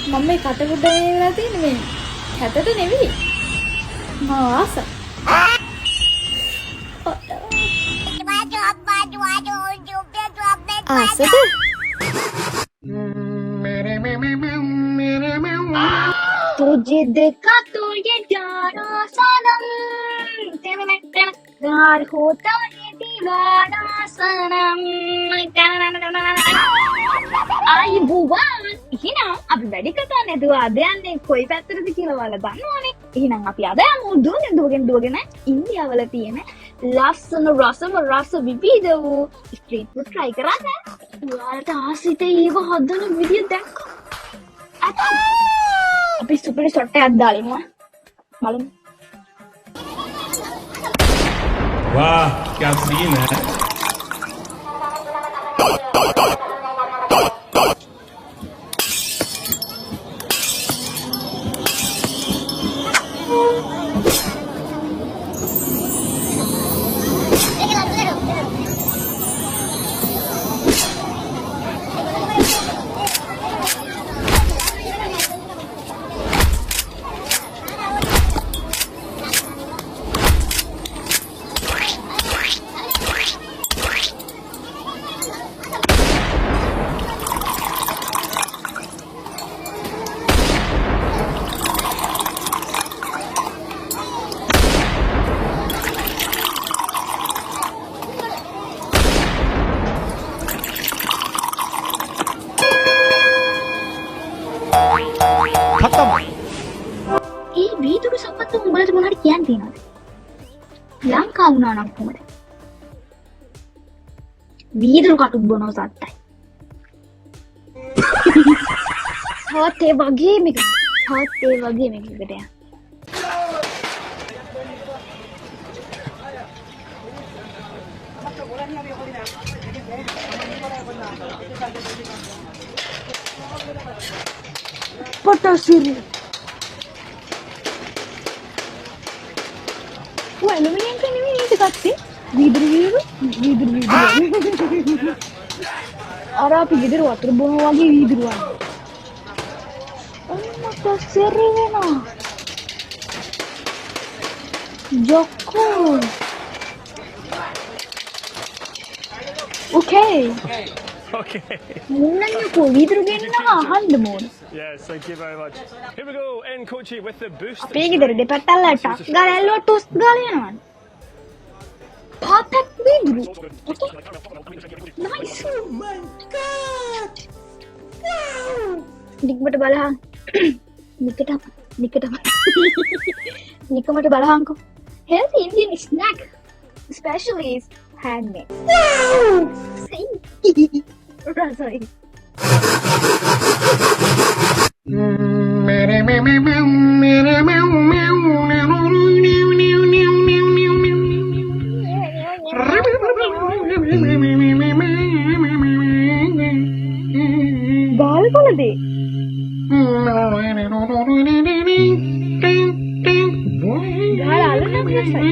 මම මේ කටුඩ වෙලා තියෙන්නේ මේ කැතට නෙවෙයි. මම ආස. ආසද? तुझे देखा तो ये जाना सनम प्यार होता है दीवाना सनम ආයිබෝවන් එහෙනම් අපි වැඩි කතා නැතුව අද යන්නේ කොයි පැත්තටද කියලා ඔයාලා දන්නවනේ. එහෙනම් අපි අද යමු දුවගෙන ඉන්දියාවල තියෙන ලස්සන රස විවිධ වූ ස්ට්‍රීට් ෆුඩ් try කරන්න. ඔයාලට ආසිත ඒව හදන විදිය දැක්කා. අපි සුපර් ෂොට් එකක් දාලිමු. බලමු. वाह क्या सीन है. ඒ වීදුරු සම්පත්තු උඹලට මොනවද කියන්න තියෙනවද? ලංකාව වුණා නම් කොහමද? වීදුරු කටුත් බොනවා සත්තයි. තවත් ඒ වගේ මේකකට යන්න. පොටසිරි ඇලුමිනියම් එක නෙමෙයි නේද ගත්තේ? වීදුරු. අර අපි ගෙදර වතුර බොනවා වගේ වීදුරු වань. ඔන්න පොටසිරි වෙනවා. ජොක්කෝ. Okay. මුන්නන්නකෝ වීදුරු ගෙන්නවා අහන්න ඕන. Yes, thank you very much. Here we go in Kochi with the boost. අපේ ගෙදර දෙපැත්තල්ල ටස් ගාලා ඇල්ලුවා ටොස් ගාලා යනවා. perfect වීදුරු. Okay. Nice. Oh my god. Wow. නිකමට බලහන්. නිකමට බලහන්කෝ. Healthy Indian snack. Especially is handmade. Wow. Rasai. बाल बोल दे गाल आलू ना rasai.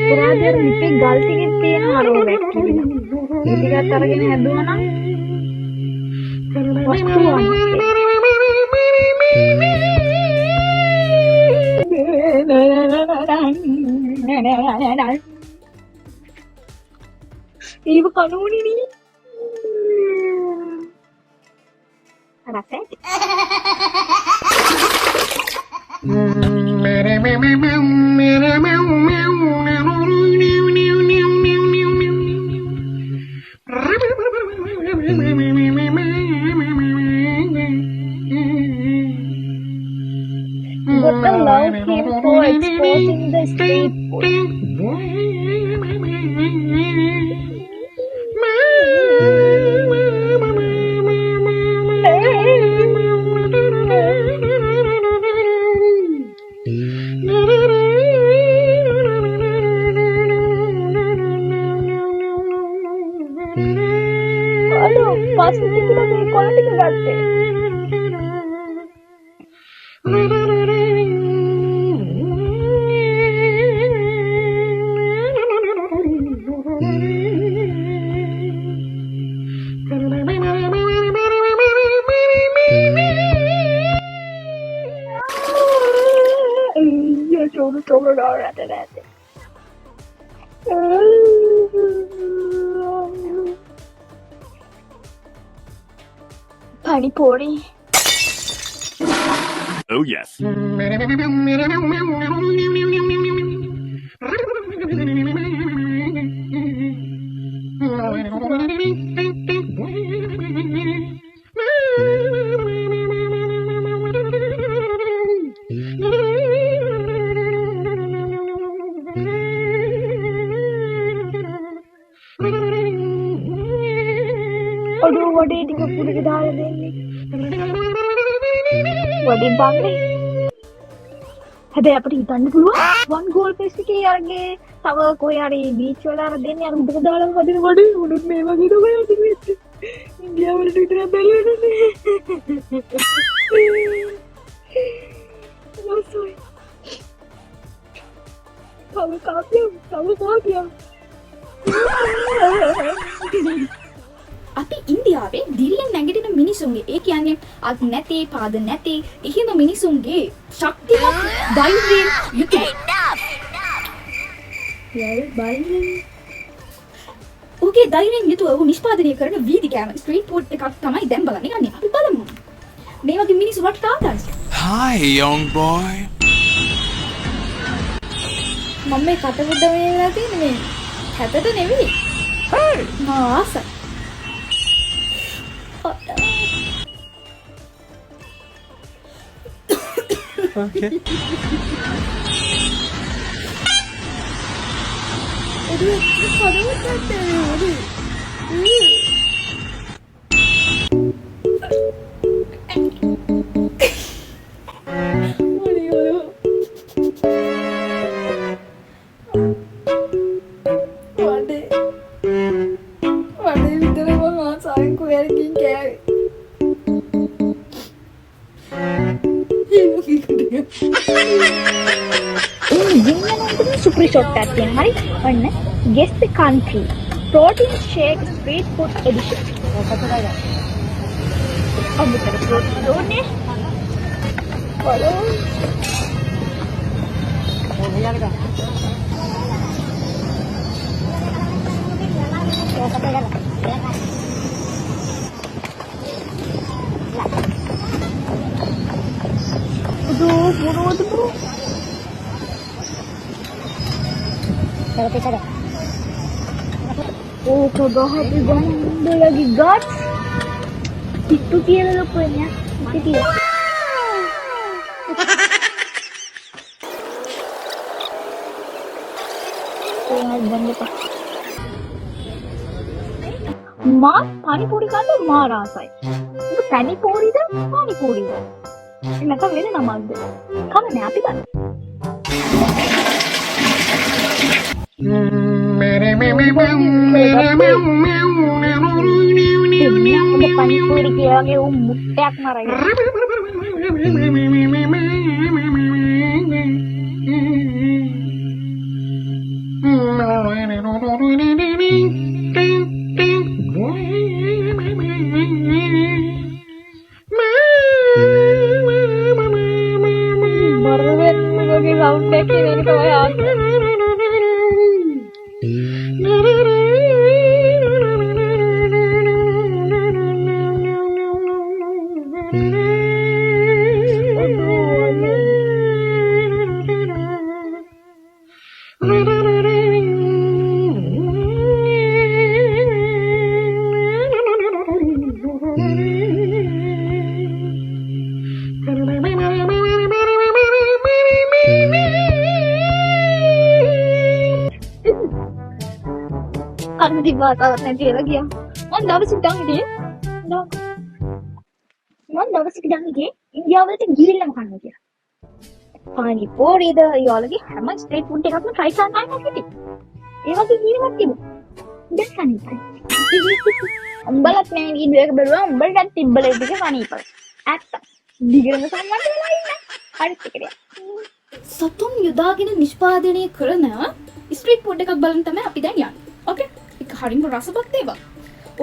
පුරාදර ලිපේ ගල් ටිකක් තියෙන හරෝ වැක්කිලා. මේ ටිකත් අරගෙන හැදුවා නම් වස්තුවක්. ඒක කනෝනේ නේ. රසයි. But the love came for exposing the street food. Panipuri. Oh yes. Aduh, waduh, ini kudu kita ada ini. Waduh, bangke. හැබැයි අපිට හිතන්න පුළුවන් වන් ගෝල් පෙස් එකේ යාගේ තව කොහේ හරි බීච් වල අර දෙන්නේ අර උඩට දාලා වදින වඩේ උඩුත් මේ වගේ තමයි තිබෙන්නේ ඉන්දියාව වලට විතර බැලුවනේ මොසොයි තව කාපියම් අපි ඉන්දියාවේ දිරියෙන් නැගිටින මිනිසුන්ගේ ඒ කියන්නේ අත් නැතේ පාද නැතේ එහෙම මිනිසුන්ගේ ශක්තිමත් ධෛර්යයෙන් යුතුව ඔහුගේ ධෛර්යයෙන් යුතුව ඔහු නිෂ්පාදනය කරන වීදි කෑම ස්ට්‍රීට් ෆුඩ් එකක් තමයි දැන් බලන්න යන්නේ. අපි බලමු. මේ වගේ මිනිස්සු රටට ආවද? Hi, young boy. මම මේ කටුඩ වෙලා තියෙන්නේ මේ හැතට නෙවෙයි. මාස. Okay. Super short at the high and guess the country. Protein shake street food edition. अब तेरे protein दोने. बोलो. Bro. Oh, kagahati ganda lagi guys. Itu dia lupanya. Itu dia. Ingat ganda pa. Ma, panipuri kanda ma rasai. Itu panipuri da, panipuri da. Ini kan beda nama ada. Kamu ni apa kan? Panipuri kaya lagi mutek marah. Marwin lagi sound back ini kayak kan di bahasa nanti lagi ya. Mana dapat sedang dia? Mana dapat sedang dia? India वाले तो गिरे lump खाने क्या? पानी पूरी इधर ये लगी हमारे स्ट्रीट फूड देखा तो ट्राई करना है क्या टी? ये वाली गिरे मत की देख खाने पर. अंबल अपने ये दो एक बड़वा अंबल डाल तिब्बल एक दिखे पानी पर. ऐसा गिरे में सामान तो लाई ना. हर चीज़ සතුන් යොදාගෙන නිෂ්පාදනය කරන ස්ට්‍රීට් ෆුඩ් එකක් බලන්න තමයි අපි දැන් යන්නේ. ඕකේ. ඒක හරිම රසවත් ඒවා.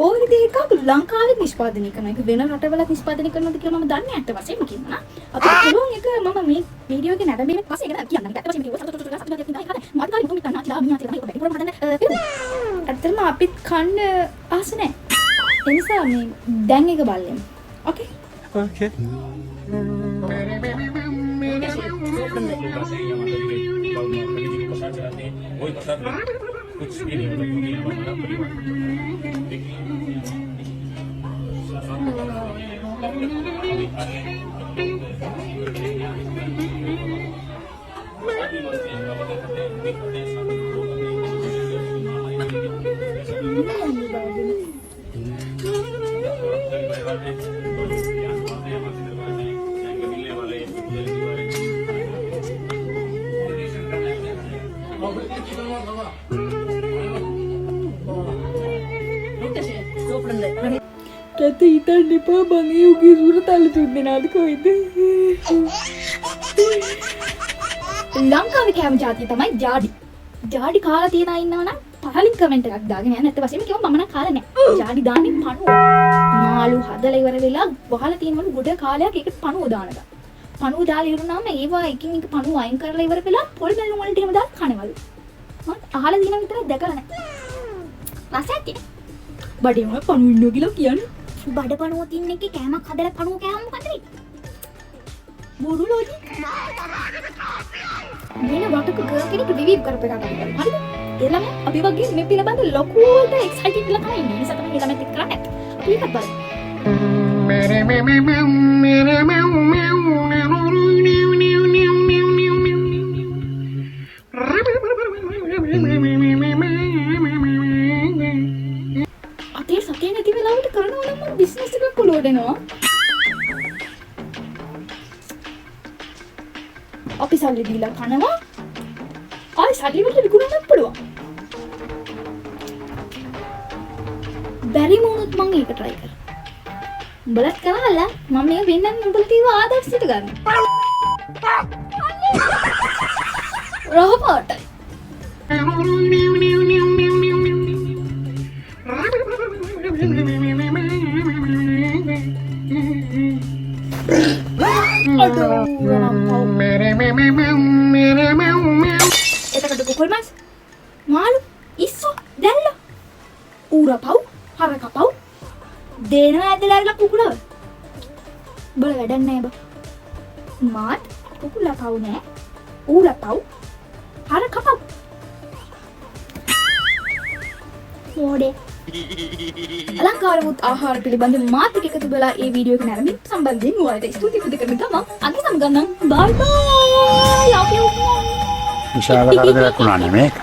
ඔය විදිහ එකක් ලංකාවේ නිෂ්පාදනය කරනවා. ඒක වෙන රටවල නිෂ්පාදනය කරනවද කියලා මම දන්නේ නැහැ අට වශයෙන්ම කියනවා. අපිට පුළුවන් එක මම මේ වීඩියෝ එක නැරඹීමෙන් පස්සේ ඒක කියන්න. ඇත්ත වශයෙන්ම කිව්වොත් සතුටු සතුටු සතුටු තියෙන එක. මාත් කාලේ මුතුන් ගන්නවා කියලා මියා කියලා වැඩි පුරම හදන්න. ඇත්තටම අපිත් කන්න ආස නැහැ. ඒ නිසා මේ දැන් එක බලන්න. ඕකේ? Okay. කැත හිතන්න එපා බං ඒ උගේ සුර තල්ල තුන් දෙනාද කොයිද ලංකාවේ කෑම ජාතිය තමයි ජාඩි. ජාඩි කාලා තියන අය ඉන්නවනම් පහලින් කමෙන්ට් එකක් දාගෙන යන්න. ඇත්ත වශයෙන්ම කිව්වම මම නම් කාලා නැහැ. ජාඩි දාන්නේ පණුව. මාළු හදලා ඉවර වෙලා වහලා තියෙනවලු ගොඩ කාලයක් ඒකට පණුව දානවා. පණුව දාලා ඉවරනම ඒවා එකින් එක පණුව අයින් කරලා ඉවර වෙලා පොල් බැලුම් වලට එහෙම දාලා කනවලු. මම අහලා දින විතරක් දැකලා නැහැ. රසයක් තියෙන. බඩේම පණුව ඉන්නෝ කියලා කියන්නේ. බඩ පණුව තින්න එකේ කෑමක් හදලා පණුව කෑම මොකද වෙන්නේ? බොරු ලෝජික්. මෙන්න වටක ගර්ල් කෙනෙක් රිවීව් කරපු එකක් අරගෙන. හරිද? ඒ ළමයා අපි වගේ මේ පිළිබඳ ලොකුවට එක්සයිටඩ් වෙලා තමයි ඉන්නේ. ඒ නිසා තමයි මේ ළමයාත් එක්ක කරන්නේ. අපි ඒකත් බලමු. අතේ සතිය නැති වෙලාවට කරනවා නම් බිස්නස් එකක් කොලුවට එනවා. අපි සල්ලි දීලා කනවා. ආයි සල්ලි වලට විකුණන්නත් පුළුවන්. බැරි වුණොත් මම ඒක try කරා. උඹලත් කරාලා මම මේක වෙන්නන්න උඹලට ඒව ආදර්ශයට ගන්න. රහපාටයි. එතකොට කුකුල් මස් මාළු ඉස්සෝ දැල්ල ඌරපව් හරකපව් දෙනවා ඇදලා කුකුලව බල වැඩක් නෑ බා මාත් කුකුලපව් නෑ ඌරපව් හරකපව් මොඩේ අලංකාරවත් ආහාර පිළිබඳ මාත් එක්ක එකතු වෙලා ඒ වීඩියෝ එක නැරඹින් සම්බන්ධයෙන් ඔයාලට ස්තුති පුද කරන ගමන් අද සමගන්නම් බයි බයි ලව් යූ විශාල කරදරයක් වුණා නේ මේක.